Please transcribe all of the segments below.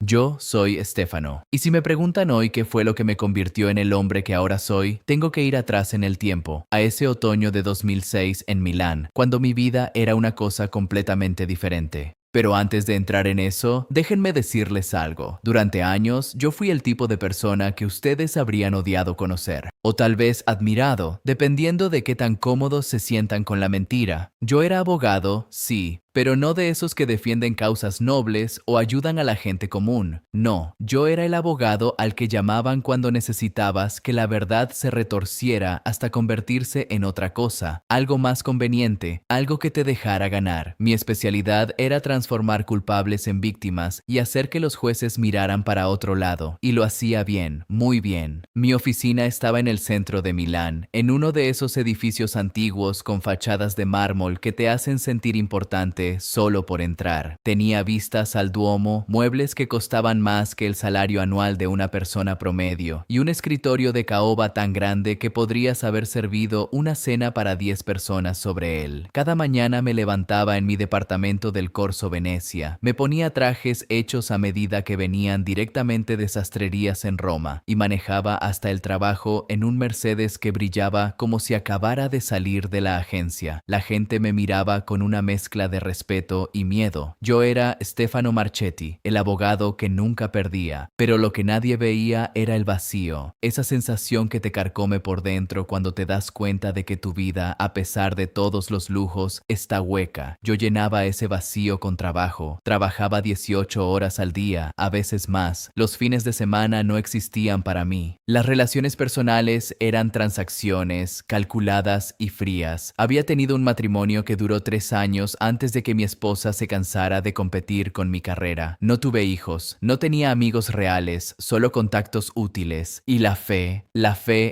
Yo soy Stefano, y si me preguntan hoy qué fue lo que me convirtió en el hombre que ahora soy, tengo que ir atrás en el tiempo, a ese otoño de 2006 en Milán, cuando mi vida era una cosa completamente diferente. Pero antes de entrar en eso, déjenme decirles algo. Durante años, yo fui el tipo de persona que ustedes habrían odiado conocer, o tal vez admirado, dependiendo de qué tan cómodos se sientan con la mentira. Yo era abogado, sí, pero no de esos que defienden causas nobles o ayudan a la gente común. No, yo era el abogado al que llamaban cuando necesitabas que la verdad se retorciera hasta convertirse en otra cosa, algo más conveniente, algo que te dejara ganar. Mi especialidad era transformar culpables en víctimas y hacer que los jueces miraran para otro lado, y lo hacía bien, muy bien. Mi oficina estaba en el centro de Milán, en uno de esos edificios antiguos con fachadas de mármol que te hacen sentir importante solo por entrar. Tenía vistas al Duomo, muebles que costaban más que el salario anual de una persona promedio, y un escritorio de caoba tan grande que podrías haber servido una cena para 10 personas sobre él. Cada mañana me levantaba en mi departamento del Corso Venecia. Me ponía trajes hechos a medida que venían directamente de sastrerías en Roma, y manejaba hasta el trabajo en un Mercedes que brillaba como si acabara de salir de la agencia. La gente me miraba con una mezcla de respeto y miedo. Yo era Stefano Marchetti, el abogado que nunca perdía, pero lo que nadie veía era el vacío, esa sensación que te carcome por dentro cuando te das cuenta de que tu vida, a pesar de todos los lujos, está hueca. Yo llenaba ese vacío con trabajo. Trabajaba 18 horas al día, a veces más. Los fines de semana no existían para mí. Las relaciones personales eran transacciones calculadas y frías. Había tenido un matrimonio que duró 3 años antes de que mi esposa se cansara de competir con mi carrera. No tuve hijos, no tenía amigos reales, solo contactos útiles. Y la fe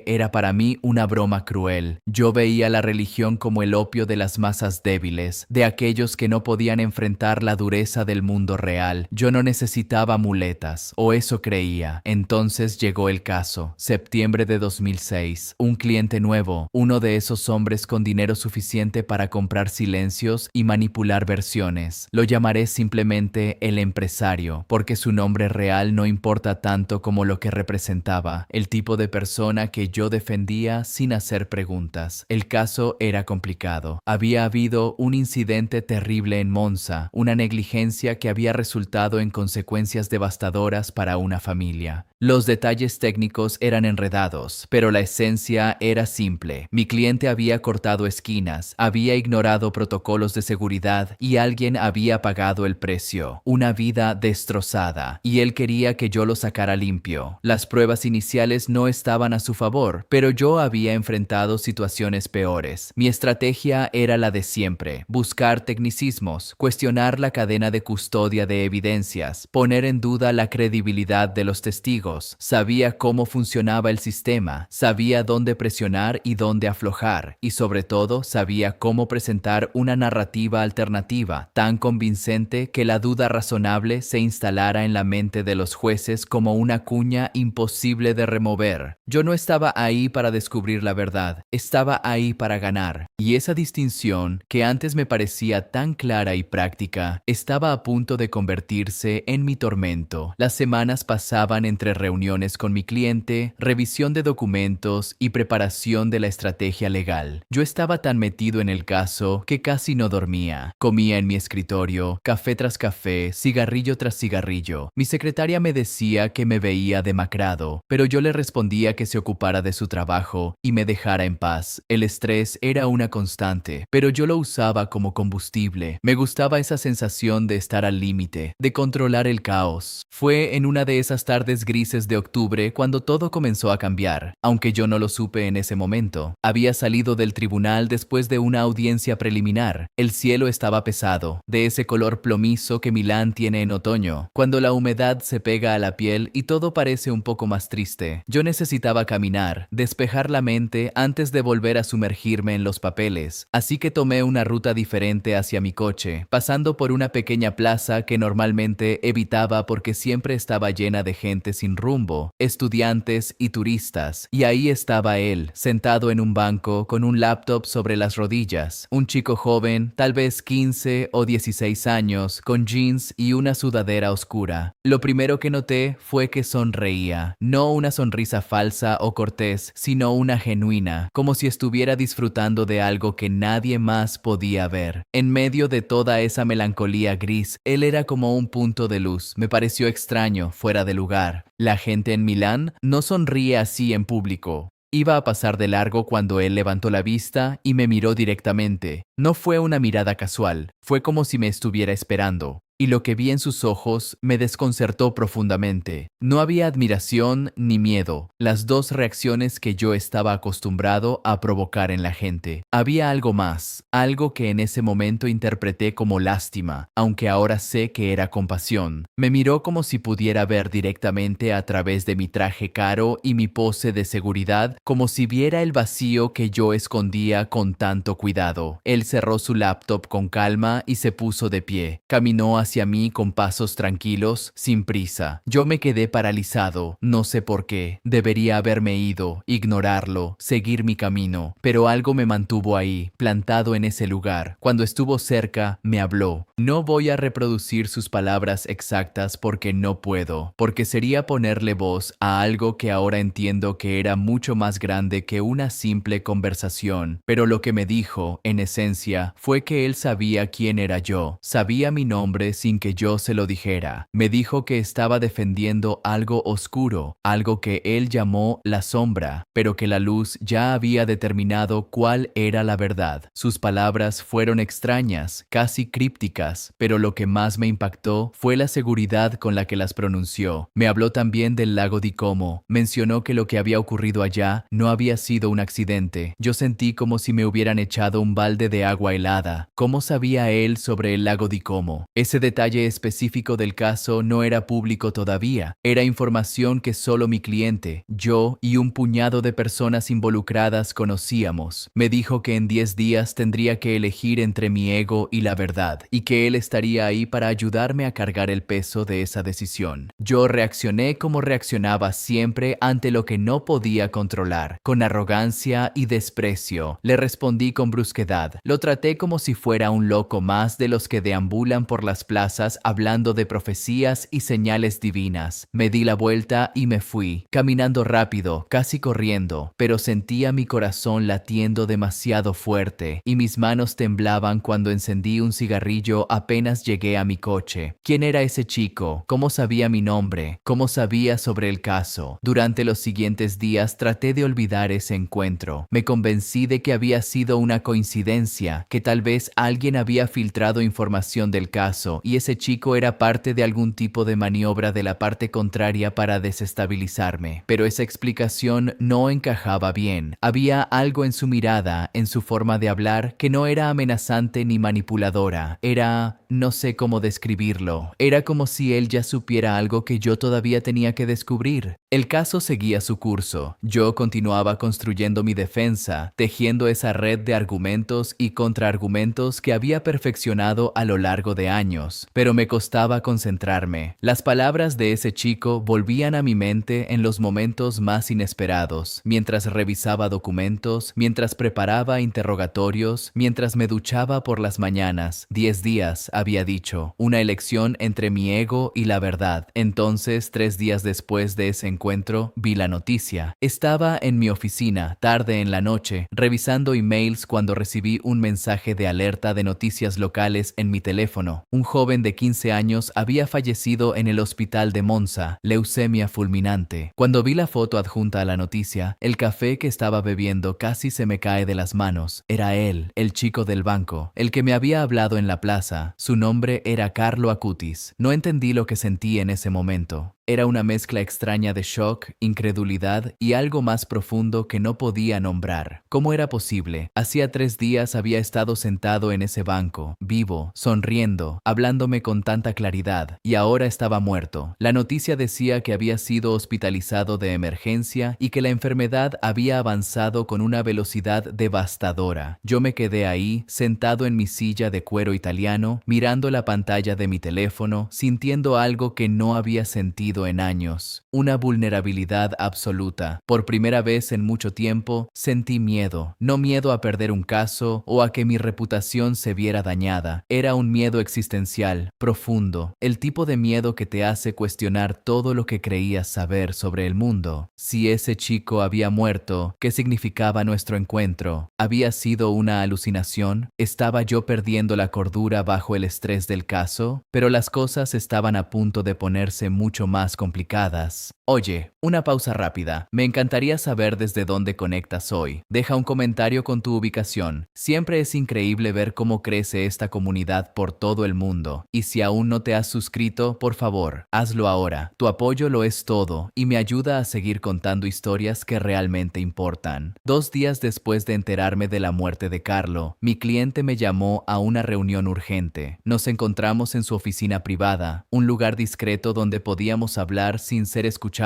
era para mí una broma cruel. Yo veía la religión como el opio de las masas débiles, de aquellos que no podían enfrentar la dureza del mundo real. Yo no necesitaba muletas, o eso creía. Entonces llegó el caso. Septiembre de 2006. Un cliente nuevo, uno de esos hombres con dinero suficiente para comprar silencios y manipular versiones. Lo llamaré simplemente el empresario, porque su nombre real no importa tanto como lo que representaba, el tipo de persona que yo defendía sin hacer preguntas. El caso era complicado. Había habido un incidente terrible en Monza, una negligencia que había resultado en consecuencias devastadoras para una familia. Los detalles técnicos eran enredados, pero la esencia era simple. Mi cliente había cortado esquinas, había ignorado protocolos de seguridad y alguien había pagado el precio. Una vida destrozada, y él quería que yo lo sacara limpio. Las pruebas iniciales no estaban a su favor, pero yo había enfrentado situaciones peores. Mi estrategia era la de siempre: buscar tecnicismos, cuestionar la cadena de custodia de evidencias, poner en duda la credibilidad de los testigos. Sabía cómo funcionaba el sistema, sabía dónde presionar y dónde aflojar, y sobre todo sabía cómo presentar una narrativa alternativa tan convincente que la duda razonable se instalara en la mente de los jueces como una cuña imposible de remover. Yo no estaba ahí para descubrir la verdad, estaba ahí para ganar. Y esa distinción, que antes me parecía tan clara y práctica, estaba a punto de convertirse en mi tormento. Las semanas pasaban entre reuniones con mi cliente, revisión de documentos y preparación de la estrategia legal. Yo estaba tan metido en el caso que casi no dormía. Comía en mi escritorio, café tras café, cigarrillo tras cigarrillo. Mi secretaria me decía que me veía demacrado, pero yo le respondía que se ocupara de su trabajo y me dejara en paz. El estrés era una constante, pero yo lo usaba como combustible. Me gustaba esa sensación de estar al límite, de controlar el caos. Fue en una de esas tardes grises de octubre cuando todo comenzó a cambiar, aunque yo no lo supe en ese momento. Había salido del tribunal después de una audiencia preliminar. El cielo estaba pesado, de ese color plomizo que Milán tiene en otoño, cuando la humedad se pega a la piel y todo parece un poco más triste. Yo necesitaba caminar, despejar la mente antes de volver a sumergirme en los papeles, así que tomé una ruta diferente hacia mi coche, pasando por una pequeña plaza que normalmente evitaba porque siempre estaba llena de gente sin rumbo, estudiantes y turistas, y ahí estaba él, sentado en un banco con un laptop sobre las rodillas, un chico joven, tal vez 15 o 16 años, con jeans y una sudadera oscura. Lo primero que noté fue que sonreía, no una sonrisa falsa o cortés, sino una genuina, como si estuviera disfrutando de algo que nadie más podía ver. En medio de toda esa melancolía gris, él era como un punto de luz. Me pareció extraño, fuera de lugar. La gente en Milán no sonríe así en público. Iba a pasar de largo cuando él levantó la vista y me miró directamente. No fue una mirada casual, fue como si me estuviera esperando. Y lo que vi en sus ojos me desconcertó profundamente. No había admiración ni miedo, las dos reacciones que yo estaba acostumbrado a provocar en la gente. Había algo más, algo que en ese momento interpreté como lástima, aunque ahora sé que era compasión. Me miró como si pudiera ver directamente a través de mi traje caro y mi pose de seguridad, como si viera el vacío que yo escondía con tanto cuidado. Él cerró su laptop con calma y se puso de pie. Caminó hacia mí con pasos tranquilos, sin prisa. Yo me quedé paralizado, no sé por qué. Debería haberme ido, ignorarlo, seguir mi camino, pero algo me mantuvo ahí, plantado en ese lugar. Cuando estuvo cerca, me habló. No voy a reproducir sus palabras exactas porque no puedo, porque sería ponerle voz a algo que ahora entiendo que era mucho más grande que una simple conversación, pero lo que me dijo, en esencia, fue que él sabía quién era yo, sabía mi nombre sin que yo se lo dijera. Me dijo que estaba defendiendo algo oscuro, algo que él llamó la sombra, pero que la luz ya había determinado cuál era la verdad. Sus palabras fueron extrañas, casi crípticas, pero lo que más me impactó fue la seguridad con la que las pronunció. Me habló también del lago di Como. Mencionó que lo que había ocurrido allá no había sido un accidente. Yo sentí como si me hubieran echado un balde de agua helada. ¿Cómo sabía él sobre el lago di Como? Ese detalle específico del caso no era público todavía. Era información que solo mi cliente, yo y un puñado de personas involucradas conocíamos. Me dijo que en 10 días tendría que elegir entre mi ego y la verdad, y que él estaría ahí para ayudarme a cargar el peso de esa decisión. Yo reaccioné como reaccionaba siempre ante lo que no podía controlar, con arrogancia y desprecio. Le respondí con brusquedad. Lo traté como si fuera un loco más de los que deambulan por las plazas hablando de profecías y señales divinas. Me di la vuelta y me fui, caminando rápido, casi corriendo, pero sentía mi corazón latiendo demasiado fuerte y mis manos temblaban cuando encendí un cigarrillo apenas llegué a mi coche. ¿Quién era ese chico? ¿Cómo sabía mi nombre? ¿Cómo sabía sobre el caso? Durante los siguientes días traté de olvidar ese encuentro. Me convencí de que había sido una coincidencia, que tal vez alguien había filtrado información del caso y ese chico era parte de algún tipo de maniobra de la parte contraria para desestabilizarme. Pero esa explicación no encajaba bien. Había algo en su mirada, en su forma de hablar, que no era amenazante ni manipuladora. Era, no sé cómo describirlo. Era como si él ya supiera algo que yo todavía tenía que descubrir. El caso seguía su curso. Yo continuaba construyendo mi defensa, tejiendo esa red de argumentos y contraargumentos que había perfeccionado a lo largo de años, pero me costaba concentrarme. Las palabras de ese chico volvían a mi mente en los momentos más inesperados, mientras revisaba documentos, mientras preparaba interrogatorios, mientras me duchaba por las mañanas. 10 días, había dicho, una elección entre mi ego y la verdad. Entonces, 3 días después de ese encuentro, vi la noticia. Estaba en mi oficina, tarde en la noche, revisando emails cuando recibí un mensaje de alerta de noticias locales en mi teléfono. Un joven de 15 años había fallecido en el hospital de Monza, leucemia fulminante. Cuando vi la foto adjunta a la noticia, el café que estaba bebiendo casi se me cae de las manos. Era él, el chico del banco, el que me había hablado en la plaza. Su nombre era Carlo Acutis. No entendí lo que sentí en ese momento. Era una mezcla extraña de shock, incredulidad y algo más profundo que no podía nombrar. ¿Cómo era posible? Hacía 3 días había estado sentado en ese banco, vivo, sonriendo, hablándome con tanta claridad, y ahora estaba muerto. La noticia decía que había sido hospitalizado de emergencia y que la enfermedad había avanzado con una velocidad devastadora. Yo me quedé ahí, sentado en mi silla de cuero italiano, mirando la pantalla de mi teléfono, sintiendo algo que no había sentido ocurrido en años. Una vulnerabilidad absoluta. Por primera vez en mucho tiempo, sentí miedo. No miedo a perder un caso o a que mi reputación se viera dañada. Era un miedo existencial, profundo. El tipo de miedo que te hace cuestionar todo lo que creías saber sobre el mundo. Si ese chico había muerto, ¿qué significaba nuestro encuentro? ¿Había sido una alucinación? ¿Estaba yo perdiendo la cordura bajo el estrés del caso? Pero las cosas estaban a punto de ponerse mucho más complicadas. Oye, una pausa rápida. Me encantaría saber desde dónde conectas hoy. Deja un comentario con tu ubicación. Siempre es increíble ver cómo crece esta comunidad por todo el mundo. Y si aún no te has suscrito, por favor, hazlo ahora. Tu apoyo lo es todo y me ayuda a seguir contando historias que realmente importan. 2 días después de enterarme de la muerte de Carlo, mi cliente me llamó a una reunión urgente. Nos encontramos en su oficina privada, un lugar discreto donde podíamos hablar sin ser escuchados.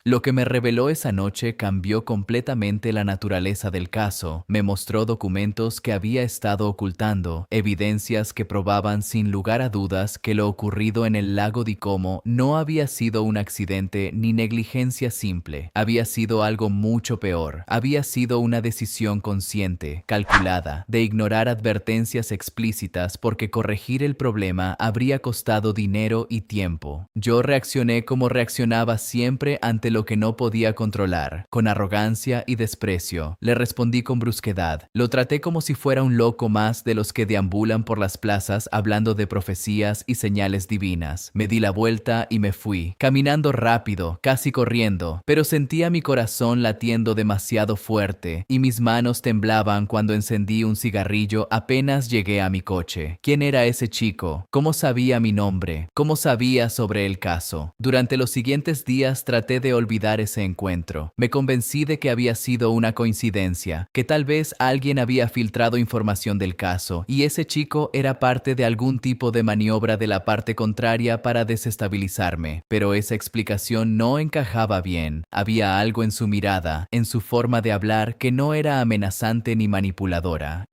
Lo que me reveló esa noche cambió completamente la naturaleza del caso. Me mostró documentos que había estado ocultando, evidencias que probaban sin lugar a dudas que lo ocurrido en el lago di Como no había sido un accidente ni negligencia simple. Había sido algo mucho peor. Había sido una decisión consciente, calculada, de ignorar advertencias explícitas porque corregir el problema habría costado dinero y tiempo. Yo reaccioné como reaccionaba siempre ante lo que no podía controlar, con arrogancia y desprecio. Le respondí con brusquedad. Lo traté como si fuera un loco más de los que deambulan por las plazas hablando de profecías y señales divinas. Me di la vuelta y me fui, caminando rápido, casi corriendo, pero sentía mi corazón latiendo demasiado fuerte y mis manos temblaban cuando encendí un cigarrillo apenas llegué a mi coche. ¿Quién era ese chico? ¿Cómo sabía mi nombre? ¿Cómo sabía sobre el caso? Durante los siguientes días traté de olvidar ese encuentro. Me convencí de que había sido una coincidencia, que tal vez alguien había filtrado información del caso y ese chico era parte de algún tipo de maniobra de la parte contraria para desestabilizarme. Pero esa explicación no encajaba bien. Había algo en su mirada, en su forma de hablar que no era amenazante ni manipuladora.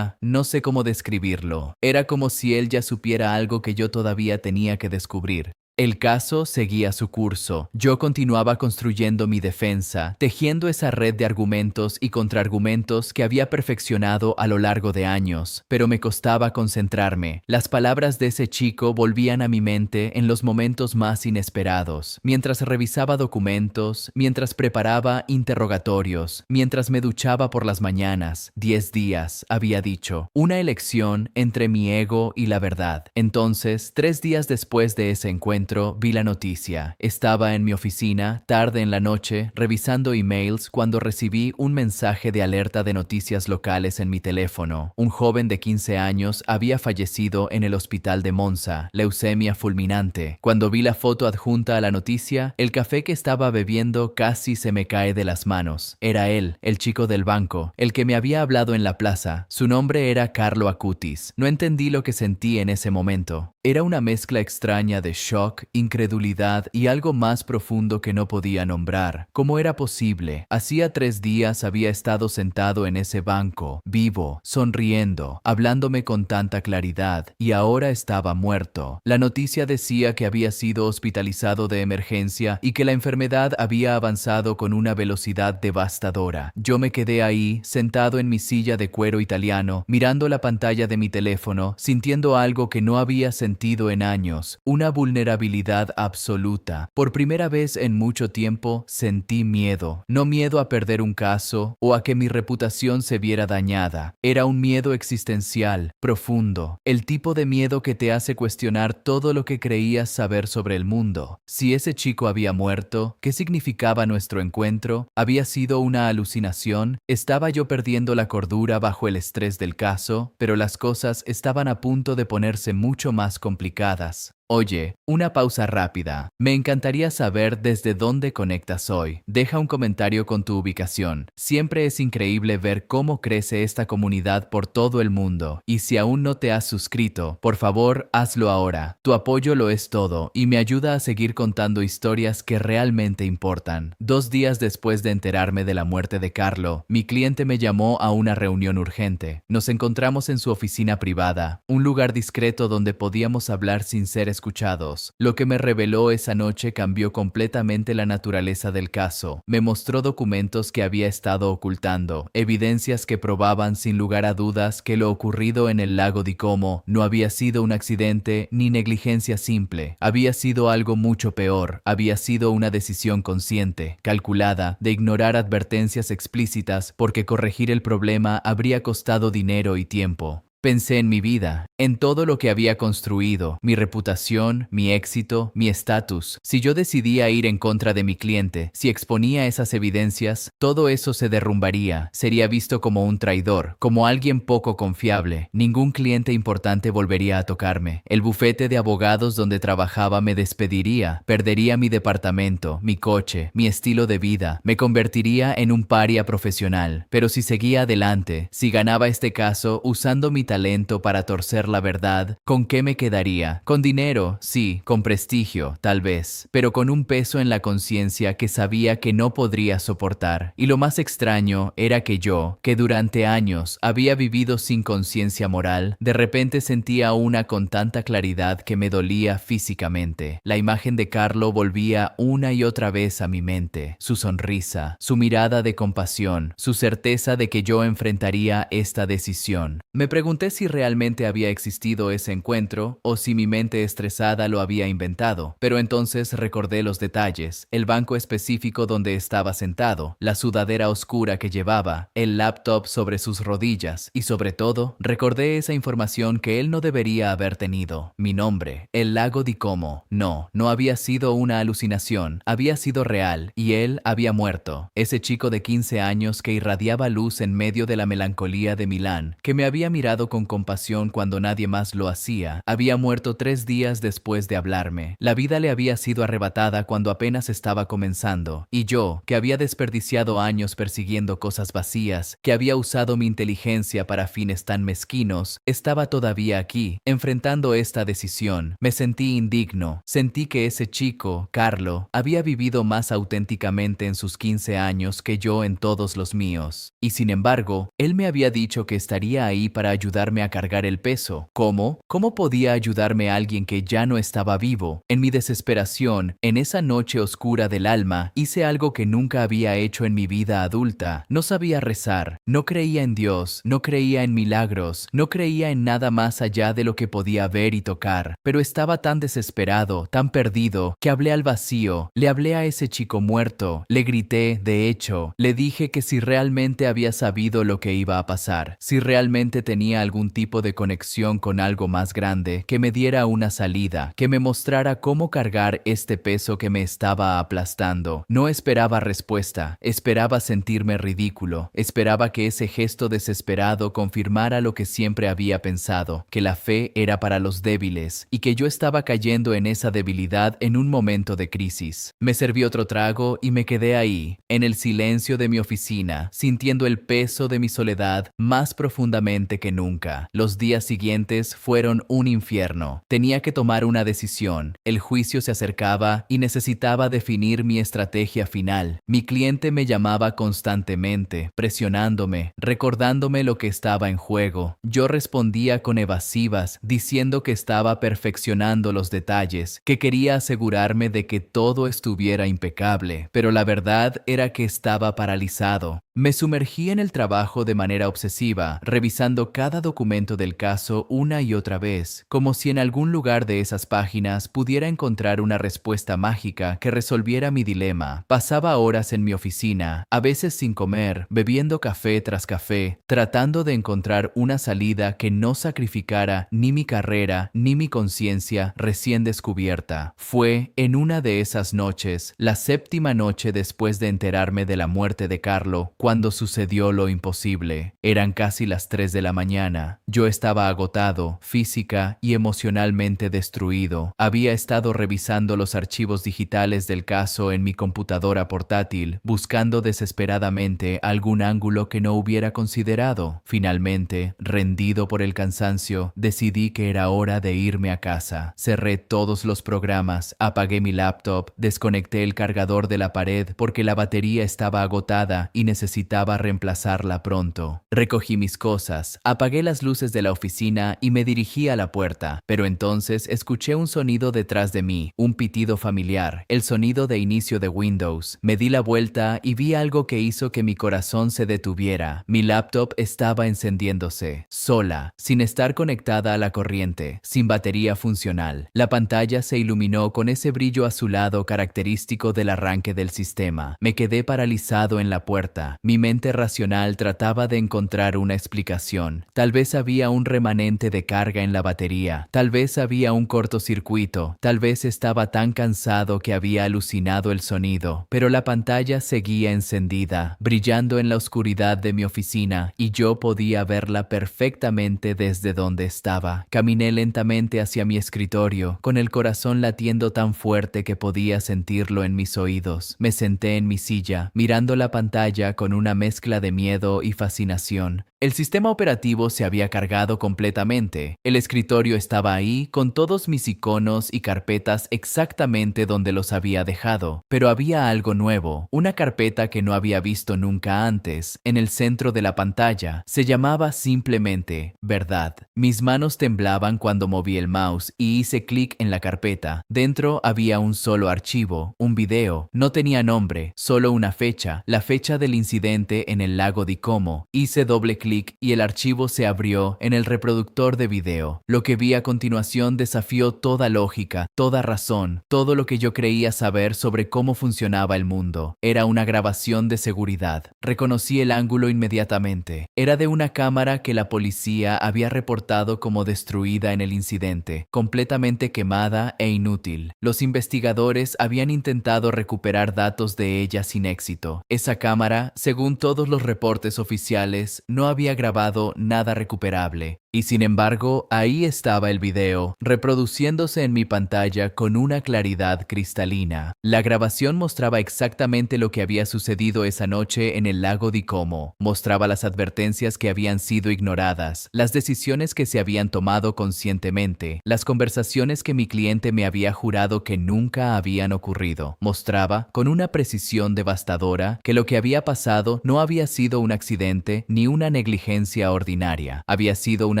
No sé cómo describirlo. Era como si él ya supiera algo que yo todavía tenía que descubrir. El caso seguía su curso. Yo continuaba construyendo mi defensa, tejiendo esa red de argumentos y contraargumentos que había perfeccionado a lo largo de años, pero me costaba concentrarme. Las palabras de ese chico volvían a mi mente en los momentos más inesperados, mientras revisaba documentos, mientras preparaba interrogatorios, mientras me duchaba por las mañanas. 10 días, había dicho, una elección entre mi ego y la verdad. Entonces, 3 días después de ese encuentro, vi la noticia. Estaba en mi oficina, tarde en la noche, revisando emails cuando recibí un mensaje de alerta de noticias locales en mi teléfono. Un joven de 15 años había fallecido en el hospital de Monza, leucemia fulminante. Cuando vi la foto adjunta a la noticia, el café que estaba bebiendo casi se me cae de las manos. Era él, el chico del banco, el que me había hablado en la plaza. Su nombre era Carlo Acutis. No entendí lo que sentí en ese momento. Era una mezcla extraña de shock, incredulidad y algo más profundo que no podía nombrar. ¿Cómo era posible? Hacía 3 días había estado sentado en ese banco, vivo, sonriendo, hablándome con tanta claridad, y ahora estaba muerto. La noticia decía que había sido hospitalizado de emergencia y que la enfermedad había avanzado con una velocidad devastadora. Yo me quedé ahí, sentado en mi silla de cuero italiano, mirando la pantalla de mi teléfono, sintiendo algo que no había sentido en años, una vulnerabilidad absoluta. Por primera vez en mucho tiempo sentí miedo. No miedo a perder un caso o a que mi reputación se viera dañada. Era un miedo existencial, profundo. El tipo de miedo que te hace cuestionar todo lo que creías saber sobre el mundo. Si ese chico había muerto, ¿qué significaba nuestro encuentro? ¿Había sido una alucinación? ¿Estaba yo perdiendo la cordura bajo el estrés del caso? Pero las cosas estaban a punto de ponerse mucho más complicadas. Oye, una pausa rápida. Me encantaría saber desde dónde conectas hoy. Deja un comentario con tu ubicación. Siempre es increíble ver cómo crece esta comunidad por todo el mundo. Y si aún no te has suscrito, por favor, hazlo ahora. Tu apoyo lo es todo y me ayuda a seguir contando historias que realmente importan. 2 días después de enterarme de la muerte de Carlo, mi cliente me llamó a una reunión urgente. Nos encontramos en su oficina privada, un lugar discreto donde podíamos hablar sin ser escuchados. escuchados. Lo que me reveló esa noche cambió completamente la naturaleza del caso. Me mostró documentos que había estado ocultando, evidencias que probaban sin lugar a dudas que lo ocurrido en el lago di Como no había sido un accidente ni negligencia simple. Había sido algo mucho peor. Había sido una decisión consciente, calculada, de ignorar advertencias explícitas porque corregir el problema habría costado dinero y tiempo. Pensé en mi vida, en todo lo que había construido, mi reputación, mi éxito, mi estatus. Si yo decidía ir en contra de mi cliente, si exponía esas evidencias, todo eso se derrumbaría. Sería visto como un traidor, como alguien poco confiable. Ningún cliente importante volvería a tocarme. El bufete de abogados donde trabajaba me despediría. Perdería mi departamento, mi coche, mi estilo de vida. Me convertiría en un paria profesional. Pero si seguía adelante, si ganaba este caso usando mi talento para torcer la verdad, ¿con qué me quedaría? Con dinero, sí, con prestigio, tal vez, pero con un peso en la conciencia que sabía que no podría soportar. Y lo más extraño era que yo, que durante años había vivido sin conciencia moral, de repente sentía una con tanta claridad que me dolía físicamente. La imagen de Carlo volvía una y otra vez a mi mente, su sonrisa, su mirada de compasión, su certeza de que yo enfrentaría esta decisión. Me pregunté si realmente había existido ese encuentro o si mi mente estresada lo había inventado, pero entonces recordé los detalles, el banco específico donde estaba sentado, la sudadera oscura que llevaba, el laptop sobre sus rodillas y sobre todo recordé esa información que él no debería haber tenido, mi nombre, el lago di Como. No había sido una alucinación, había sido real y él había muerto, ese chico de 15 años que irradiaba luz en medio de la melancolía de Milán, que me había mirado con compasión cuando nadie más lo hacía, había muerto 3 días después de hablarme. La vida le había sido arrebatada cuando apenas estaba comenzando, y yo, que había desperdiciado años persiguiendo cosas vacías, que había usado mi inteligencia para fines tan mezquinos, estaba todavía aquí, enfrentando esta decisión. Me sentí indigno, sentí que ese chico, Carlo, había vivido más auténticamente en sus 15 años que yo en todos los míos. Y sin embargo, él me había dicho que estaría ahí para ayudarme a cargar el peso. ¿Cómo? ¿Cómo podía ayudarme alguien que ya no estaba vivo? En mi desesperación, en esa noche oscura del alma, hice algo que nunca había hecho en mi vida adulta. No sabía rezar, no creía en Dios, no creía en milagros, no creía en nada más allá de lo que podía ver y tocar. Pero estaba tan desesperado, tan perdido, que hablé al vacío, le hablé a ese chico muerto, le grité, de hecho, le dije que si realmente había sabido lo que iba a pasar, si realmente tenía algún tipo de conexión con algo más grande, que me diera una salida, que me mostrara cómo cargar este peso que me estaba aplastando. No esperaba respuesta, esperaba sentirme ridículo, esperaba que ese gesto desesperado confirmara lo que siempre había pensado, que la fe era para los débiles y que yo estaba cayendo en esa debilidad en un momento de crisis. Me serví otro trago y me quedé ahí, en el silencio de mi oficina, sintiendo el peso de mi soledad más profundamente que nunca. Los días siguientes fueron un infierno. Tenía que tomar una decisión. El juicio se acercaba y necesitaba definir mi estrategia final. Mi cliente me llamaba constantemente, presionándome, recordándome lo que estaba en juego. Yo respondía con evasivas, diciendo que estaba perfeccionando los detalles, que quería asegurarme de que todo estuviera impecable, pero la verdad era que estaba paralizado. Me sumergí en el trabajo de manera obsesiva, revisando cada documento del caso una y otra vez, como si en algún lugar de esas páginas pudiera encontrar una respuesta mágica que resolviera mi dilema. Pasaba horas en mi oficina, a veces sin comer, bebiendo café tras café, tratando de encontrar una salida que no sacrificara ni mi carrera ni mi conciencia recién descubierta. Fue en una de esas noches, la 7ª noche después de enterarme de la muerte de Carlo, cuando sucedió lo imposible. Eran casi las 3 de la mañana. Yo estaba agotado, física y emocionalmente destruido. Había estado revisando los archivos digitales del caso en mi computadora portátil, buscando desesperadamente algún ángulo que no hubiera considerado. Finalmente, rendido por el cansancio, decidí que era hora de irme a casa. Cerré todos los programas, apagué mi laptop, desconecté el cargador de la pared porque la batería estaba agotada y necesitaba reemplazarla pronto. Recogí mis cosas, apagué Apagué las luces de la oficina y me dirigí a la puerta, pero entonces escuché un sonido detrás de mí, un pitido familiar, el sonido de inicio de Windows. Me di la vuelta y vi algo que hizo que mi corazón se detuviera. Mi laptop estaba encendiéndose, sola, sin estar conectada a la corriente, sin batería funcional. La pantalla se iluminó con ese brillo azulado característico del arranque del sistema. Me quedé paralizado en la puerta. Mi mente racional trataba de encontrar una explicación. Tal vez había un remanente de carga en la batería, tal vez había un cortocircuito, tal vez estaba tan cansado que había alucinado el sonido, pero la pantalla seguía encendida, brillando en la oscuridad de mi oficina, y yo podía verla perfectamente desde donde estaba. Caminé lentamente hacia mi escritorio, con el corazón latiendo tan fuerte que podía sentirlo en mis oídos. Me senté en mi silla, mirando la pantalla con una mezcla de miedo y fascinación. El sistema operativo se había cargado completamente. El escritorio estaba ahí, con todos mis iconos y carpetas exactamente donde los había dejado. Pero había algo nuevo, una carpeta que no había visto nunca antes, en el centro de la pantalla. Se llamaba simplemente Verdad. Mis manos temblaban cuando moví el mouse y hice clic en la carpeta. Dentro había un solo archivo, un video. No tenía nombre, solo una fecha, la fecha del incidente en el lago de Como. Hice doble clic y el archivo se abrió en el reproductor de video. Lo que vi a continuación desafió toda lógica, toda razón, todo lo que yo creía saber sobre cómo funcionaba el mundo. Era una grabación de seguridad. Reconocí el ángulo inmediatamente. Era de una cámara que la policía había reportado como destruida en el incidente, completamente quemada e inútil. Los investigadores habían intentado recuperar datos de ella sin éxito. Esa cámara, según todos los reportes oficiales, no había grabado nada recuperable. Y sin embargo, ahí estaba el video, reproduciéndose en mi pantalla con una claridad cristalina. La grabación mostraba exactamente lo que había sucedido esa noche en el lago de Como. Mostraba las advertencias que habían sido ignoradas, las decisiones que se habían tomado conscientemente, las conversaciones que mi cliente me había jurado que nunca habían ocurrido. Mostraba, con una precisión devastadora, que lo que había pasado no había sido un accidente ni una negligencia ordinaria. Había sido una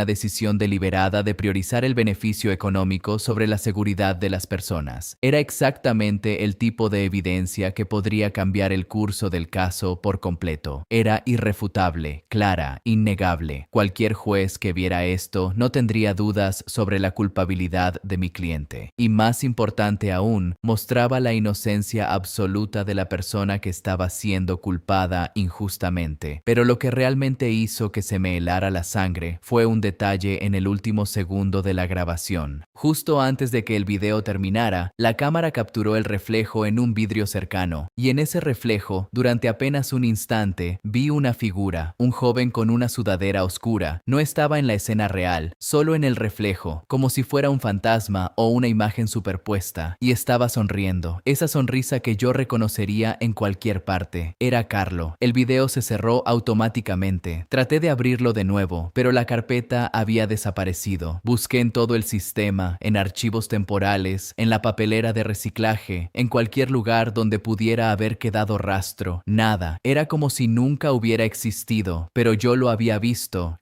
decisión deliberada de priorizar el beneficio económico sobre la seguridad de las personas. Era exactamente el tipo de evidencia que podría cambiar el curso del caso por completo. Era irrefutable, clara, innegable. Cualquier juez que viera esto no tendría dudas sobre la culpabilidad de mi cliente. Y más importante aún, mostraba la inocencia absoluta de la persona que estaba siendo culpada injustamente. Pero lo que realmente hizo que se me helara la sangre fue un detalle en el último segundo de la grabación. Justo antes de que el video terminara, la cámara capturó el reflejo en un vidrio cercano, y en ese reflejo, durante apenas un instante, vi una figura, un joven con una sudadera oscura. No estaba en la escena real, solo en el reflejo, como si fuera un fantasma o una imagen superpuesta, y estaba sonriendo. Esa sonrisa que yo reconocería en cualquier parte. Era Carlo. El video se cerró automáticamente. Traté de abrirlo de nuevo, pero la carpeta había desaparecido. Busqué en todo el sistema, en archivos temporales, en la papelera de reciclaje, en cualquier lugar donde pudiera haber quedado rastro. Nada. Era como si nunca hubiera existido, pero yo lo había visto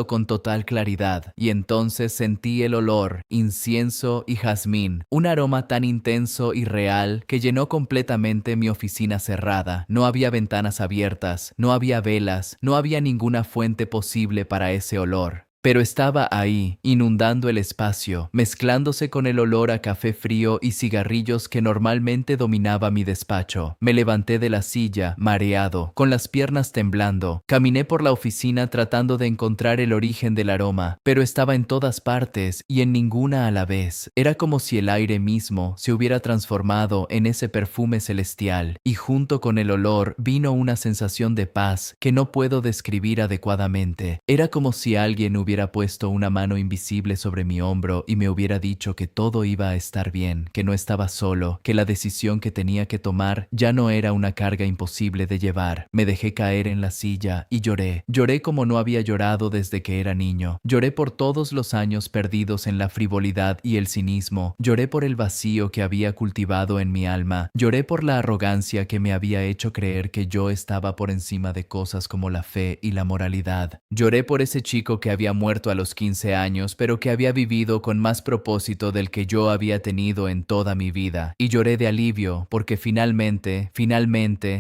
con total claridad. Y entonces sentí el olor, incienso y jazmín, un aroma tan intenso y real que llenó completamente mi oficina cerrada. No había ventanas abiertas, no había velas, no había ninguna fuente posible para ese olor. Pero estaba ahí, inundando el espacio, mezclándose con el olor a café frío y cigarrillos que normalmente dominaba mi despacho. Me levanté de la silla, mareado, con las piernas temblando. Caminé por la oficina tratando de encontrar el origen del aroma, pero estaba en todas partes y en ninguna a la vez. Era como si el aire mismo se hubiera transformado en ese perfume celestial, y junto con el olor vino una sensación de paz que no puedo describir adecuadamente. Era como si alguien hubiera hubiera puesto una mano invisible sobre mi hombro y me hubiera dicho que todo iba a estar bien, que no estaba solo, que la decisión que tenía que tomar ya no era una carga imposible de llevar. Me dejé caer en la silla y lloré. Lloré como no había llorado desde que era niño. Lloré por todos los años perdidos en la frivolidad y el cinismo. Lloré por el vacío que había cultivado en mi alma. Lloré por la arrogancia que me había hecho creer que yo estaba por encima de cosas como la fe y la moralidad. Lloré por ese chico que había muerto a los 15 años, pero que había vivido con más propósito del que yo había tenido en toda mi vida. Y lloré de alivio, porque finalmente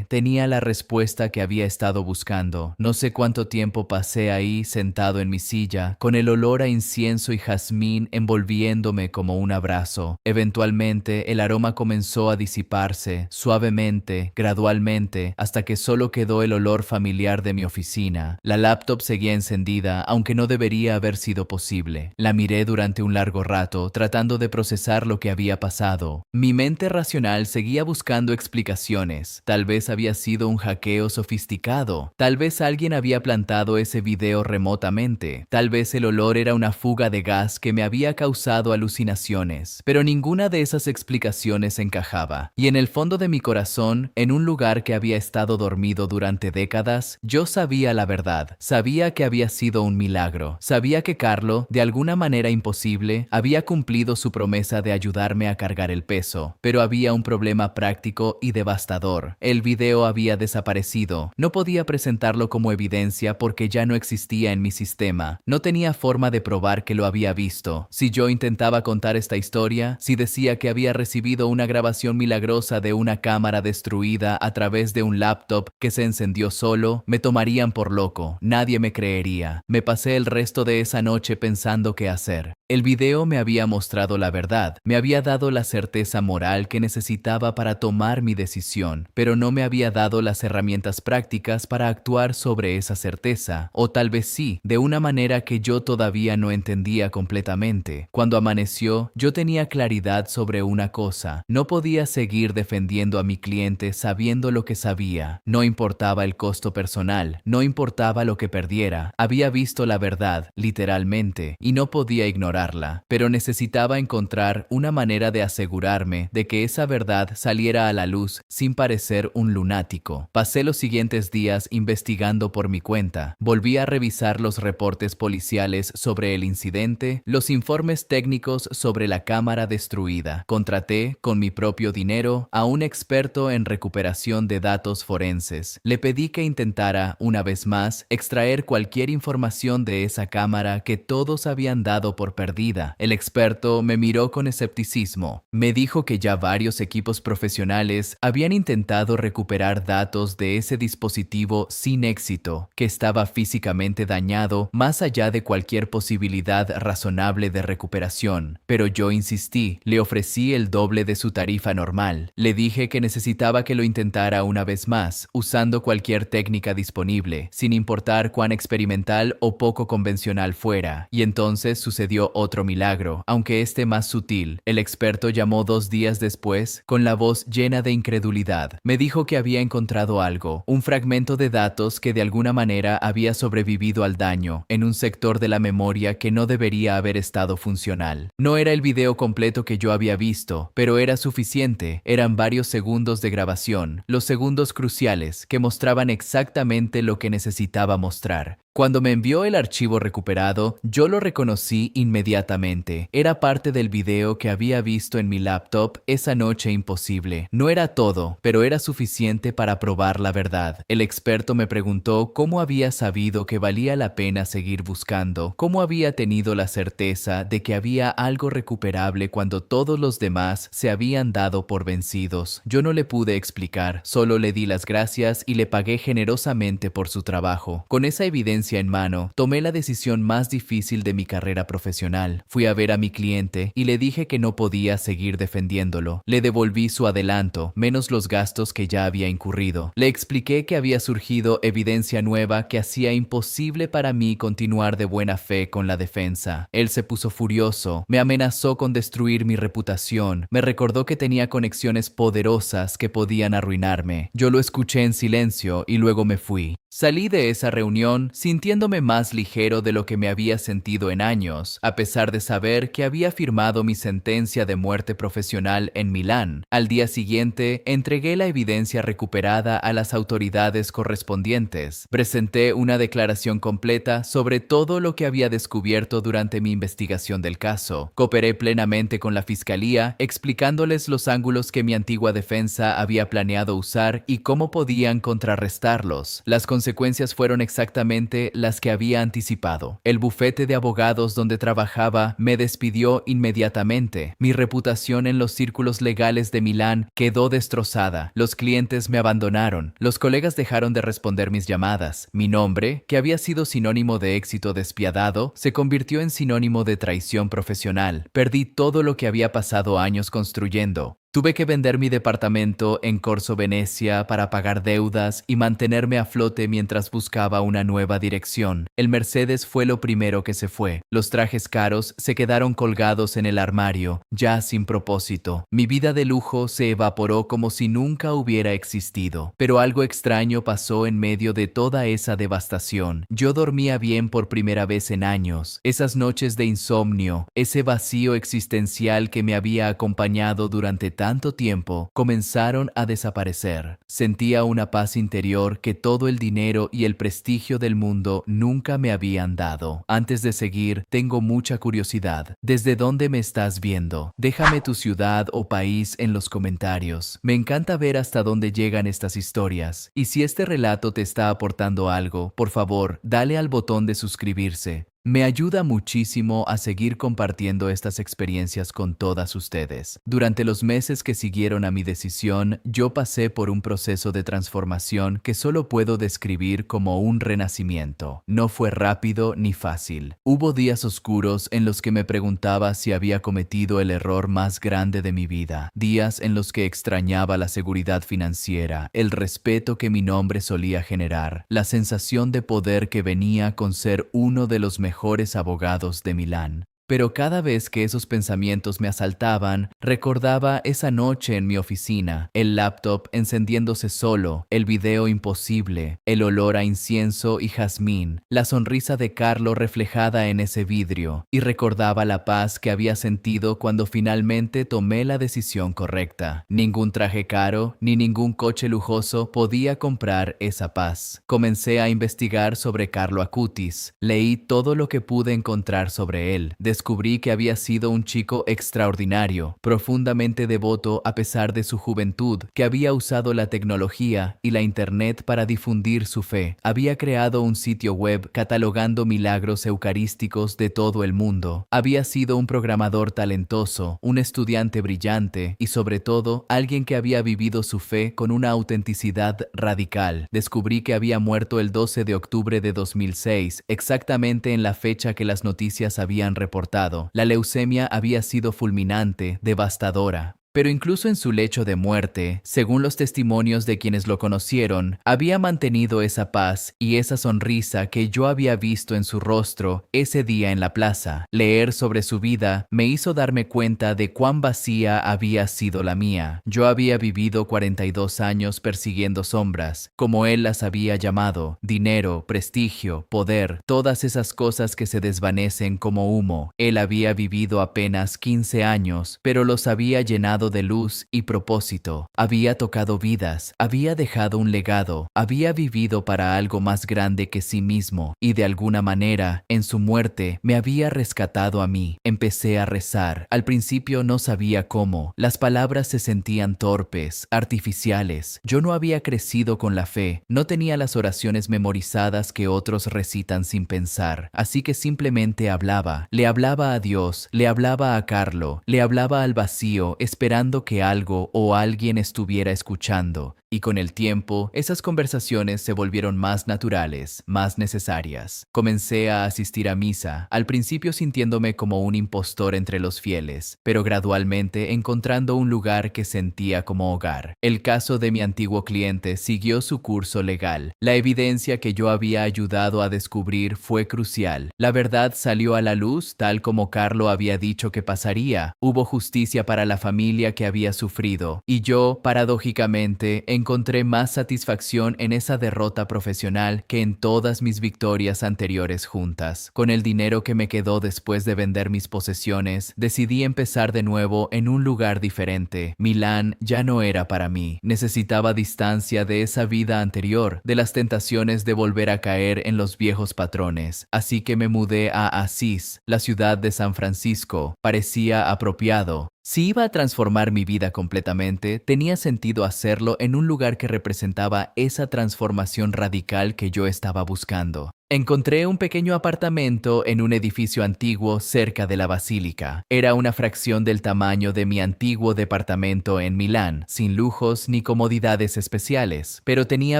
tenía la respuesta que había estado buscando. No sé cuánto tiempo pasé ahí sentado en mi silla, con el olor a incienso y jazmín envolviéndome como un abrazo. Eventualmente, el aroma comenzó a disiparse, suavemente, gradualmente, hasta que solo quedó el olor familiar de mi oficina. La laptop seguía encendida, aunque no debería haber sido posible. La miré durante un largo rato, tratando de procesar lo que había pasado. Mi mente racional seguía buscando explicaciones. Tal vez había sido un hackeo sofisticado. Tal vez alguien había plantado ese video remotamente. Tal vez el olor era una fuga de gas que me había causado alucinaciones. Pero ninguna de esas explicaciones encajaba. Y en el fondo de mi corazón, en un lugar que había estado dormido durante décadas, yo sabía la verdad. Sabía que había sido un milagro. Sabía que Carlo, de alguna manera imposible, había cumplido su promesa de ayudarme a cargar el peso. Pero había un problema práctico y devastador. El video había desaparecido. No podía presentarlo como evidencia porque ya no existía en mi sistema. No tenía forma de probar que lo había visto. Si yo intentaba contar esta historia, si decía que había recibido una grabación milagrosa de una cámara destruida a través de un laptop que se encendió solo, me tomarían por loco. Nadie me creería. Me pasé el resto de esa noche pensando qué hacer. El video me había mostrado la verdad, me había dado la certeza moral que necesitaba para tomar mi decisión, pero no me había dado las herramientas prácticas para actuar sobre esa certeza, o tal vez sí, de una manera que yo todavía no entendía completamente. Cuando amaneció, yo tenía claridad sobre una cosa: no podía seguir defendiendo a mi cliente sabiendo lo que sabía. No importaba el costo personal, no importaba lo que perdiera. Había visto la verdad, literalmente, y no podía ignorarla, pero necesitaba encontrar una manera de asegurarme de que esa verdad saliera a la luz sin parecer un lunático. Pasé los siguientes días investigando por mi cuenta. Volví a revisar los reportes policiales sobre el incidente, los informes técnicos sobre la cámara destruida. Contraté, con mi propio dinero, a un experto en recuperación de datos forenses. Le pedí que intentara, una vez más, extraer cualquier información de esa cámara que todos habían dado por perdida. El experto me miró con escepticismo. Me dijo que ya varios equipos profesionales habían intentado recuperar datos de ese dispositivo sin éxito, que estaba físicamente dañado más allá de cualquier posibilidad razonable de recuperación. Pero yo insistí, le ofrecí el doble de su tarifa normal. Le dije que necesitaba que lo intentara una vez más, usando cualquier técnica disponible, sin importar cuán experimental o poco convencional fuera. Y entonces sucedió otro milagro, aunque este más sutil. El experto llamó 2 días después, con la voz llena de incredulidad. Me dijo que había encontrado algo, un fragmento de datos que de alguna manera había sobrevivido al daño, en un sector de la memoria que no debería haber estado funcional. No era el video completo que yo había visto, pero era suficiente. Eran varios segundos de grabación, los segundos cruciales, que mostraban exactamente lo que necesitaba mostrar. Cuando me envió el archivo recuperado, yo lo reconocí inmediatamente. Era parte del video que había visto en mi laptop esa noche imposible. No era todo, pero era suficiente para probar la verdad. El experto me preguntó cómo había sabido que valía la pena seguir buscando, cómo había tenido la certeza de que había algo recuperable cuando todos los demás se habían dado por vencidos. Yo no le pude explicar, solo le di las gracias y le pagué generosamente por su trabajo. Con esa evidencia en mano, tomé la decisión más difícil de mi carrera profesional. Fui a ver a mi cliente y le dije que no podía seguir defendiéndolo. Le devolví su adelanto, menos los gastos que ya había incurrido. Le expliqué que había surgido evidencia nueva que hacía imposible para mí continuar de buena fe con la defensa. Él se puso furioso, me amenazó con destruir mi reputación, me recordó que tenía conexiones poderosas que podían arruinarme. Yo lo escuché en silencio y luego me fui. Salí de esa reunión sintiéndome más ligero de lo que me había sentido en años, a pesar de saber que había firmado mi sentencia de muerte profesional en Milán. Al día siguiente, entregué la evidencia recuperada a las autoridades correspondientes. Presenté una declaración completa sobre todo lo que había descubierto durante mi investigación del caso. Cooperé plenamente con la fiscalía, explicándoles los ángulos que mi antigua defensa había planeado usar y cómo podían contrarrestarlos. Las consecuencias fueron exactamente las que había anticipado. El bufete de abogados donde trabajaba me despidió inmediatamente. Mi reputación en los círculos legales de Milán quedó destrozada. Los clientes me abandonaron. Los colegas dejaron de responder mis llamadas. Mi nombre, que había sido sinónimo de éxito despiadado, se convirtió en sinónimo de traición profesional. Perdí todo lo que había pasado años construyendo. Tuve que vender mi departamento en Corso Venecia para pagar deudas y mantenerme a flote mientras buscaba una nueva dirección. El Mercedes fue lo primero que se fue. Los trajes caros se quedaron colgados en el armario, ya sin propósito. Mi vida de lujo se evaporó como si nunca hubiera existido. Pero algo extraño pasó en medio de toda esa devastación. Yo dormía bien por primera vez en años. Esas noches de insomnio, ese vacío existencial que me había acompañado durante tanto tiempo, comenzaron a desaparecer. Sentía una paz interior que todo el dinero y el prestigio del mundo nunca me habían dado. Antes de seguir, tengo mucha curiosidad. ¿Desde dónde me estás viendo? Déjame tu ciudad o país en los comentarios. Me encanta ver hasta dónde llegan estas historias. Y si este relato te está aportando algo, por favor, dale al botón de suscribirse. Me ayuda muchísimo a seguir compartiendo estas experiencias con todas ustedes. Durante los meses que siguieron a mi decisión, yo pasé por un proceso de transformación que solo puedo describir como un renacimiento. No fue rápido ni fácil. Hubo días oscuros en los que me preguntaba si había cometido el error más grande de mi vida. Días en los que extrañaba la seguridad financiera, el respeto que mi nombre solía generar, la sensación de poder que venía con ser uno de los mejores abogados de Milán. Pero cada vez que esos pensamientos me asaltaban, recordaba esa noche en mi oficina, el laptop encendiéndose solo, el video imposible, el olor a incienso y jazmín, la sonrisa de Carlo reflejada en ese vidrio, y recordaba la paz que había sentido cuando finalmente tomé la decisión correcta. Ningún traje caro ni ningún coche lujoso podía comprar esa paz. Comencé a investigar sobre Carlo Acutis. Leí todo lo que pude encontrar sobre él. Descubrí que había sido un chico extraordinario, profundamente devoto a pesar de su juventud, que había usado la tecnología y la internet para difundir su fe. Había creado un sitio web catalogando milagros eucarísticos de todo el mundo. Había sido un programador talentoso, un estudiante brillante y sobre todo alguien que había vivido su fe con una autenticidad radical. Descubrí que había muerto el 12 de octubre de 2006, exactamente en la fecha que las noticias habían reportado. La leucemia había sido fulminante, devastadora. Pero incluso en su lecho de muerte, según los testimonios de quienes lo conocieron, había mantenido esa paz y esa sonrisa que yo había visto en su rostro ese día en la plaza. Leer sobre su vida me hizo darme cuenta de cuán vacía había sido la mía. Yo había vivido 42 años persiguiendo sombras, como él las había llamado: dinero, prestigio, poder, todas esas cosas que se desvanecen como humo. Él había vivido apenas 15 años, pero los había llenado de luz y propósito. Había tocado vidas, había dejado un legado, había vivido para algo más grande que sí mismo y de alguna manera, en su muerte, me había rescatado a mí. Empecé a rezar. Al principio no sabía cómo. Las palabras se sentían torpes, artificiales. Yo no había crecido con la fe, no tenía las oraciones memorizadas que otros recitan sin pensar, así que simplemente hablaba. Le hablaba a Dios, le hablaba a Carlo, le hablaba al vacío, esperando que algo o alguien estuviera escuchando. Y con el tiempo, esas conversaciones se volvieron más naturales, más necesarias. Comencé a asistir a misa, al principio sintiéndome como un impostor entre los fieles, pero gradualmente encontrando un lugar que sentía como hogar. El caso de mi antiguo cliente siguió su curso legal. La evidencia que yo había ayudado a descubrir fue crucial. La verdad salió a la luz tal como Carlo había dicho que pasaría. Hubo justicia para la familia familia que había sufrido, y yo, paradójicamente, encontré más satisfacción en esa derrota profesional que en todas mis victorias anteriores juntas. Con el dinero que me quedó después de vender mis posesiones, decidí empezar de nuevo en un lugar diferente. Milán ya no era para mí. Necesitaba distancia de esa vida anterior, de las tentaciones de volver a caer en los viejos patrones. Así que me mudé a Asís, la ciudad de San Francisco. Parecía apropiado. Si iba a transformar mi vida completamente, tenía sentido hacerlo en un lugar que representaba esa transformación radical que yo estaba buscando. Encontré un pequeño apartamento en un edificio antiguo cerca de la basílica. Era una fracción del tamaño de mi antiguo departamento en Milán, sin lujos ni comodidades especiales, pero tenía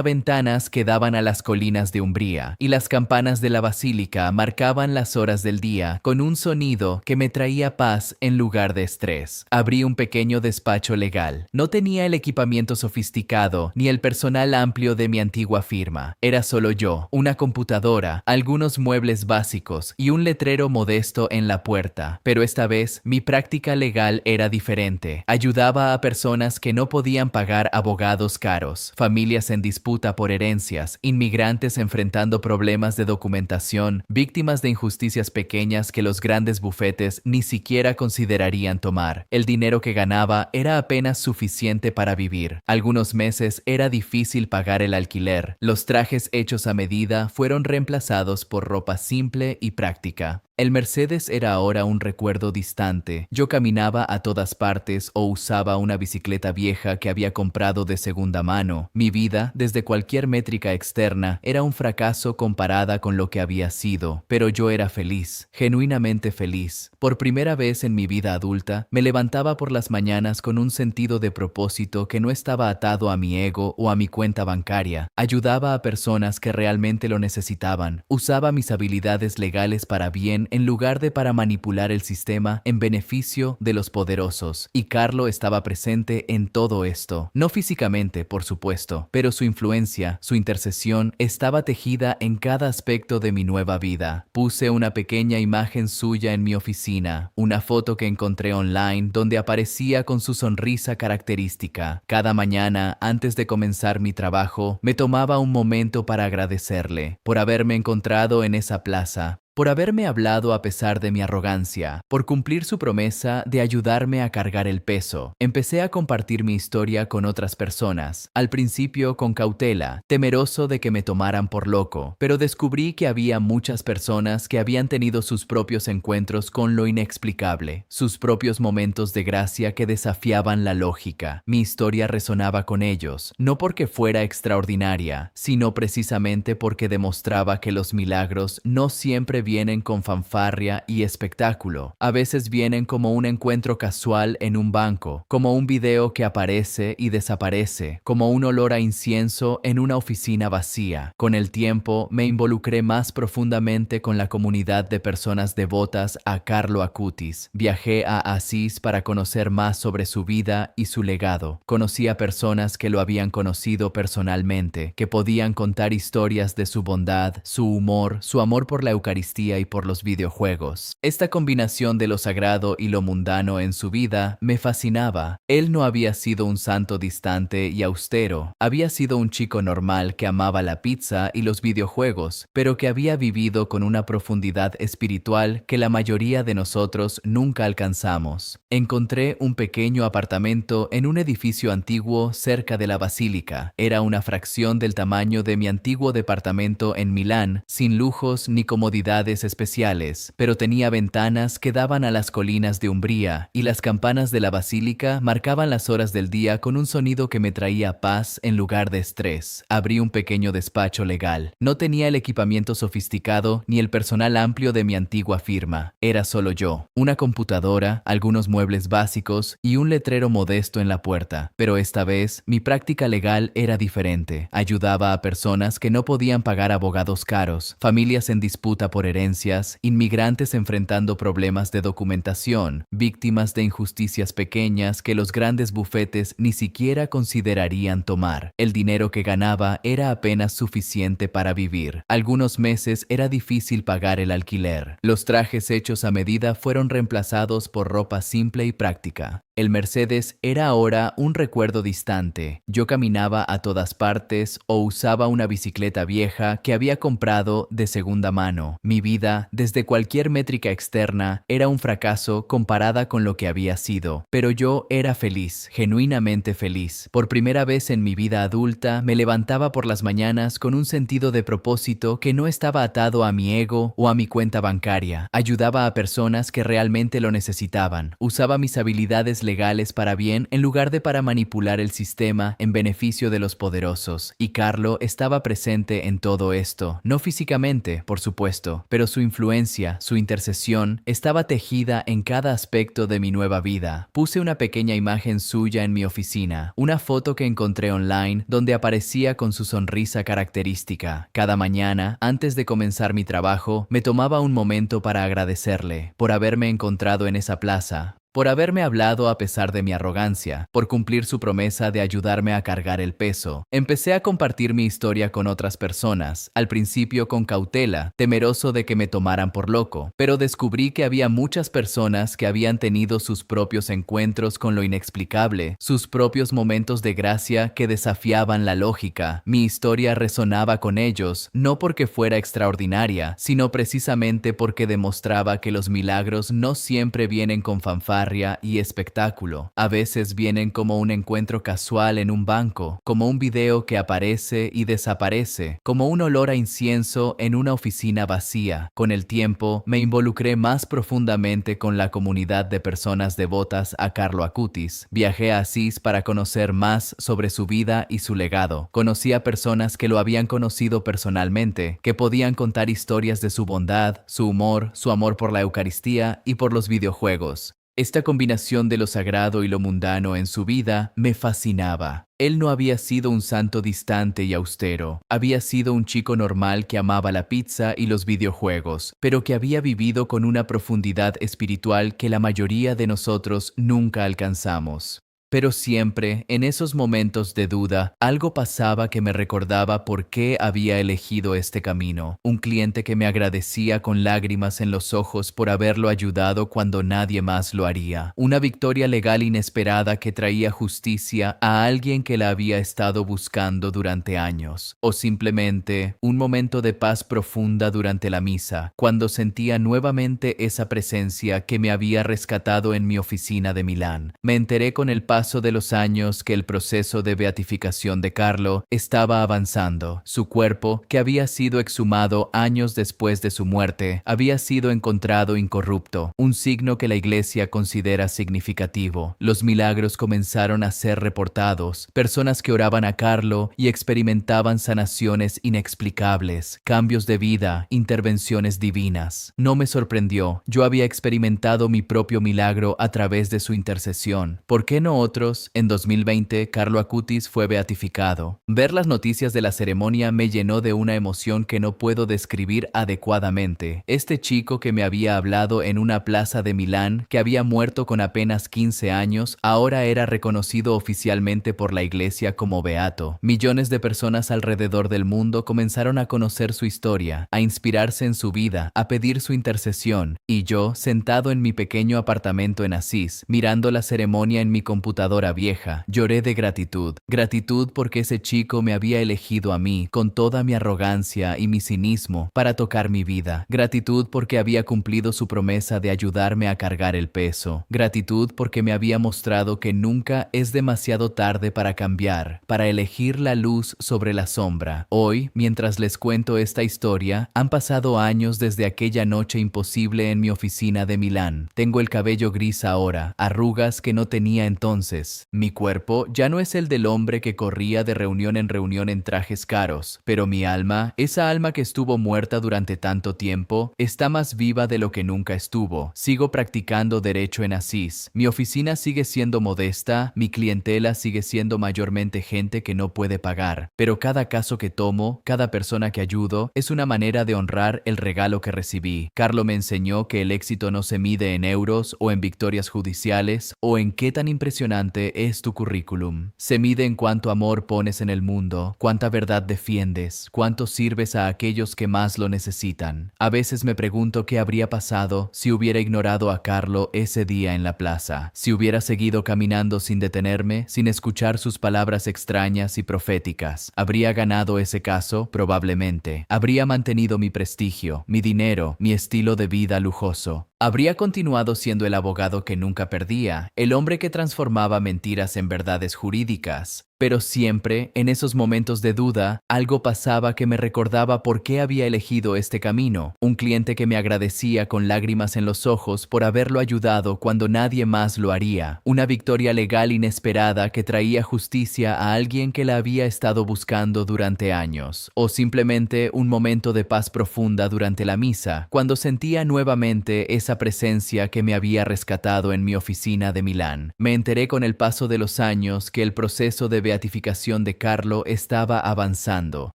ventanas que daban a las colinas de Umbría, y las campanas de la basílica marcaban las horas del día con un sonido que me traía paz en lugar de estrés. Abrí un pequeño despacho legal. No tenía el equipamiento sofisticado ni el personal amplio de mi antigua firma. Era solo yo, una computadora, algunos muebles básicos y un letrero modesto en la puerta. Pero esta vez mi práctica legal era diferente. Ayudaba a personas que no podían pagar abogados caros, familias en disputa por herencias, inmigrantes enfrentando problemas de documentación, víctimas de injusticias pequeñas que los grandes bufetes ni siquiera considerarían tomar. El dinero que ganaba era apenas suficiente para vivir. Algunos meses era difícil pagar el alquiler. Los trajes hechos a medida fueron reemplazados por ropa simple y práctica. El Mercedes era ahora un recuerdo distante. Yo caminaba a todas partes o usaba una bicicleta vieja que había comprado de segunda mano. Mi vida, desde cualquier métrica externa, era un fracaso comparada con lo que había sido, pero yo era feliz, genuinamente feliz. Por primera vez en mi vida adulta, me levantaba por las mañanas con un sentido de propósito que no estaba atado a mi ego o a mi cuenta bancaria. Ayudaba a personas que realmente lo necesitaban. Usaba mis habilidades legales para bien en lugar de para manipular el sistema en beneficio de los poderosos. Y Carlo estaba presente en todo esto. No físicamente, por supuesto, pero su influencia, su intercesión, estaba tejida en cada aspecto de mi nueva vida. Puse una pequeña imagen suya en mi oficina, una foto que encontré online donde aparecía con su sonrisa característica. Cada mañana, antes de comenzar mi trabajo, me tomaba un momento para agradecerle por haberme encontrado en esa plaza, por haberme hablado a pesar de mi arrogancia, por cumplir su promesa de ayudarme a cargar el peso. Empecé a compartir mi historia con otras personas, al principio con cautela, temeroso de que me tomaran por loco, pero descubrí que había muchas personas que habían tenido sus propios encuentros con lo inexplicable, sus propios momentos de gracia que desafiaban la lógica. Mi historia resonaba con ellos, no porque fuera extraordinaria, sino precisamente porque demostraba que los milagros no siempre vienen con fanfarria y espectáculo. A veces vienen como un encuentro casual en un banco, como un video que aparece y desaparece, como un olor a incienso en una oficina vacía. Con el tiempo, me involucré más profundamente con la comunidad de personas devotas a Carlo Acutis. Viajé a Asís para conocer más sobre su vida y su legado. Conocí a personas que lo habían conocido personalmente, que podían contar historias de su bondad, su humor, su amor por la Eucaristía y por los videojuegos. Esta combinación de lo sagrado y lo mundano en su vida me fascinaba. Él no había sido un santo distante y austero. Había sido un chico normal que amaba la pizza y los videojuegos, pero que había vivido con una profundidad espiritual que la mayoría de nosotros nunca alcanzamos. Encontré un pequeño apartamento en un edificio antiguo cerca de la basílica. Era una fracción del tamaño de mi antiguo departamento en Milán, sin lujos ni comodidades especiales, pero tenía ventanas que daban a las colinas de Umbría y las campanas de la basílica marcaban las horas del día con un sonido que me traía paz en lugar de estrés. Abrí un pequeño despacho legal. No tenía el equipamiento sofisticado ni el personal amplio de mi antigua firma. Era solo yo, una computadora, algunos muebles básicos y un letrero modesto en la puerta. Pero esta vez, mi práctica legal era diferente. Ayudaba a personas que no podían pagar abogados caros, familias en disputa por herencias, inmigrantes enfrentando problemas de documentación, víctimas de injusticias pequeñas que los grandes bufetes ni siquiera considerarían tomar. El dinero que ganaba era apenas suficiente para vivir. Algunos meses era difícil pagar el alquiler. Los trajes hechos a medida fueron reemplazados por ropa simple y práctica. El Mercedes era ahora un recuerdo distante. Yo caminaba a todas partes o usaba una bicicleta vieja que había comprado de segunda mano. Mi vida, desde cualquier métrica externa, era un fracaso comparada con lo que había sido. Pero yo era feliz, genuinamente feliz. Por primera vez en mi vida adulta, me levantaba por las mañanas con un sentido de propósito que no estaba atado a mi ego o a mi cuenta bancaria. Ayudaba a personas que realmente lo necesitaban. Usaba mis habilidades legales para bien en lugar de para manipular el sistema en beneficio de los poderosos. Y Carlo estaba presente en todo esto, no físicamente, por supuesto, pero su influencia, su intercesión, estaba tejida en cada aspecto de mi nueva vida. Puse una pequeña imagen suya en mi oficina, una foto que encontré online donde aparecía con su sonrisa característica. Cada mañana, antes de comenzar mi trabajo, me tomaba un momento para agradecerle por haberme encontrado en esa plaza, por haberme hablado a pesar de mi arrogancia, por cumplir su promesa de ayudarme a cargar el peso. Empecé a compartir mi historia con otras personas, al principio con cautela, temeroso de que me tomaran por loco, pero descubrí que había muchas personas que habían tenido sus propios encuentros con lo inexplicable, sus propios momentos de gracia que desafiaban la lógica. Mi historia resonaba con ellos, no porque fuera extraordinaria, sino precisamente porque demostraba que los milagros no siempre vienen con fanfarria y espectáculo. A veces vienen como un encuentro casual en un banco, como un video que aparece y desaparece, como un olor a incienso en una oficina vacía. Con el tiempo, me involucré más profundamente con la comunidad de personas devotas a Carlo Acutis. Viajé a Asís para conocer más sobre su vida y su legado. Conocí a personas que lo habían conocido personalmente, que podían contar historias de su bondad, su humor, su amor por la Eucaristía y por los videojuegos. Esta combinación de lo sagrado y lo mundano en su vida me fascinaba. Él no había sido un santo distante y austero. Había sido un chico normal que amaba la pizza y los videojuegos, pero que había vivido con una profundidad espiritual que la mayoría de nosotros nunca alcanzamos. Pero siempre, en esos momentos de duda, algo pasaba que me recordaba por qué había elegido este camino. Un cliente que me agradecía con lágrimas en los ojos por haberlo ayudado cuando nadie más lo haría. Una victoria legal inesperada que traía justicia a alguien que la había estado buscando durante años. O simplemente, un momento de paz profunda durante la misa, cuando sentía nuevamente esa presencia que me había rescatado en mi oficina de Milán. Me enteré con el paso de los años que el proceso de beatificación de Carlo estaba avanzando. Su cuerpo, que había sido exhumado años después de su muerte, había sido encontrado incorrupto, un signo que la Iglesia considera significativo. Los milagros comenzaron a ser reportados, personas que oraban a Carlo y experimentaban sanaciones inexplicables, cambios de vida, intervenciones divinas. No me sorprendió, yo había experimentado mi propio milagro a través de su intercesión. ¿Por qué no otros? En 2020, Carlo Acutis fue beatificado. Ver las noticias de la ceremonia me llenó de una emoción que no puedo describir adecuadamente. Este chico que me había hablado en una plaza de Milán, que había muerto con apenas 15 años, ahora era reconocido oficialmente por la Iglesia como beato. Millones de personas alrededor del mundo comenzaron a conocer su historia, a inspirarse en su vida, a pedir su intercesión, y yo, sentado en mi pequeño apartamento en Asís, mirando la ceremonia en mi computadora vieja, lloré de gratitud. Gratitud porque ese chico me había elegido a mí, con toda mi arrogancia y mi cinismo, para tocar mi vida. Gratitud porque había cumplido su promesa de ayudarme a cargar el peso. Gratitud porque me había mostrado que nunca es demasiado tarde para cambiar, para elegir la luz sobre la sombra. Hoy, mientras les cuento esta historia, han pasado años desde aquella noche imposible en mi oficina de Milán. Tengo el cabello gris ahora, arrugas que no tenía entonces. Mi cuerpo ya no es el del hombre que corría de reunión en trajes caros, pero mi alma, esa alma que estuvo muerta durante tanto tiempo, está más viva de lo que nunca estuvo. Sigo practicando derecho en Asís. Mi oficina sigue siendo modesta, mi clientela sigue siendo mayormente gente que no puede pagar, pero cada caso que tomo, cada persona que ayudo, es una manera de honrar el regalo que recibí. Carlo me enseñó que el éxito no se mide en euros o en victorias judiciales o en qué tan impresionante impresionante es tu currículum. Se mide en cuánto amor pones en el mundo, cuánta verdad defiendes, cuánto sirves a aquellos que más lo necesitan. A veces me pregunto qué habría pasado si hubiera ignorado a Carlo ese día en la plaza, si hubiera seguido caminando sin detenerme, sin escuchar sus palabras extrañas y proféticas. ¿Habría ganado ese caso? Probablemente. ¿Habría mantenido mi prestigio, mi dinero, mi estilo de vida lujoso? ¿Habría continuado siendo el abogado que nunca perdía, el hombre que transformaba mentiras en verdades jurídicas? Pero siempre, en esos momentos de duda, algo pasaba que me recordaba por qué había elegido este camino. Un cliente que me agradecía con lágrimas en los ojos por haberlo ayudado cuando nadie más lo haría. Una victoria legal inesperada que traía justicia a alguien que la había estado buscando durante años. O simplemente un momento de paz profunda durante la misa, cuando sentía nuevamente esa presencia que me había rescatado en mi oficina de Milán. Me enteré con el paso de los años que el proceso de beatificación de Carlo estaba avanzando.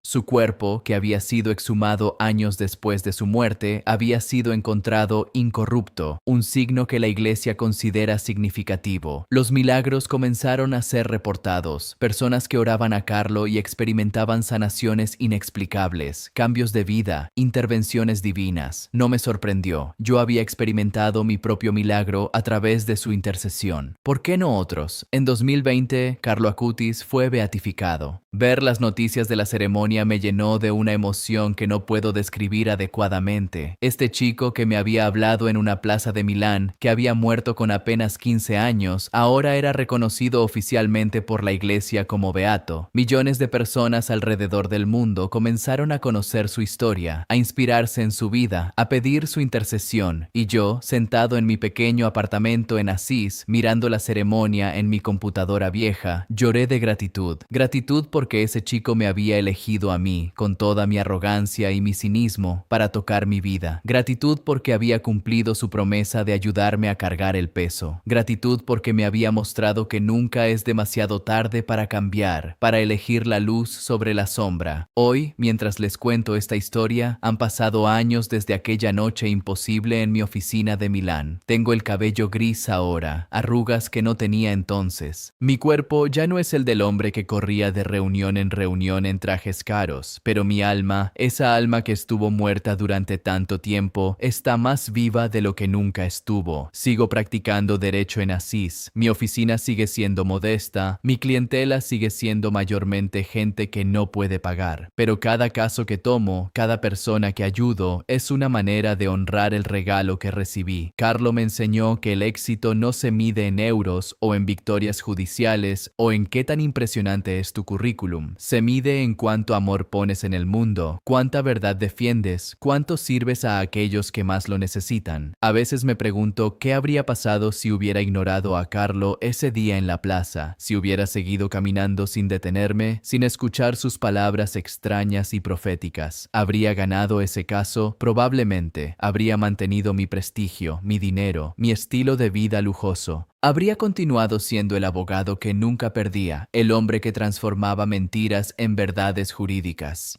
Su cuerpo, que había sido exhumado años después de su muerte, había sido encontrado incorrupto, un signo que la Iglesia considera significativo. Los milagros comenzaron a ser reportados, personas que oraban a Carlo y experimentaban sanaciones inexplicables, cambios de vida, intervenciones divinas. No me sorprendió, yo había experimentado mi propio milagro a través de su intercesión. ¿Por qué no otros? En 2020, Carlo Acutis fue beatificado. Ver las noticias de la ceremonia me llenó de una emoción que no puedo describir adecuadamente. Este chico que me había hablado en una plaza de Milán, que había muerto con apenas 15 años, ahora era reconocido oficialmente por la Iglesia como beato. Millones de personas alrededor del mundo comenzaron a conocer su historia, a inspirarse en su vida, a pedir su intercesión, y yo, sentado en mi pequeño apartamento en Asís, mirando la ceremonia en mi computadora vieja, lloré de gratitud. Gratitud porque ese chico me había elegido a mí, con toda mi arrogancia y mi cinismo, para tocar mi vida. Gratitud porque había cumplido su promesa de ayudarme a cargar el peso. Gratitud porque me había mostrado que nunca es demasiado tarde para cambiar, para elegir la luz sobre la sombra. Hoy, mientras les cuento esta historia, han pasado años desde aquella noche imposible en mi oficina de Milán. Tengo el cabello gris ahora, arrugas que no tenía entonces. Mi cuerpo ya no es el del hombre que corría de reunión en trajes caros, pero mi alma, esa alma que estuvo muerta durante tanto tiempo, está más viva de lo que nunca estuvo. Sigo practicando derecho en Asís, mi oficina sigue siendo modesta, mi clientela sigue siendo mayormente gente que no puede pagar, pero cada caso que tomo, cada persona que ayudo, es una manera de honrar el regalo que recibí. Carlo me enseñó que el éxito no se mide en euros o en victorias judiciales o en qué tan impresionante es tu currículum. Se mide en cuánto amor pones en el mundo, cuánta verdad defiendes, cuánto sirves a aquellos que más lo necesitan. A veces me pregunto qué habría pasado si hubiera ignorado a Carlo ese día en la plaza, si hubiera seguido caminando sin detenerme, sin escuchar sus palabras extrañas y proféticas. ¿Habría ganado ese caso? Probablemente. ¿Habría mantenido mi prestigio, mi dinero, mi estilo de vida lujoso? ¿Habría continuado siendo el abogado que nunca perdía, el hombre que transformaba mentiras en verdades jurídicas?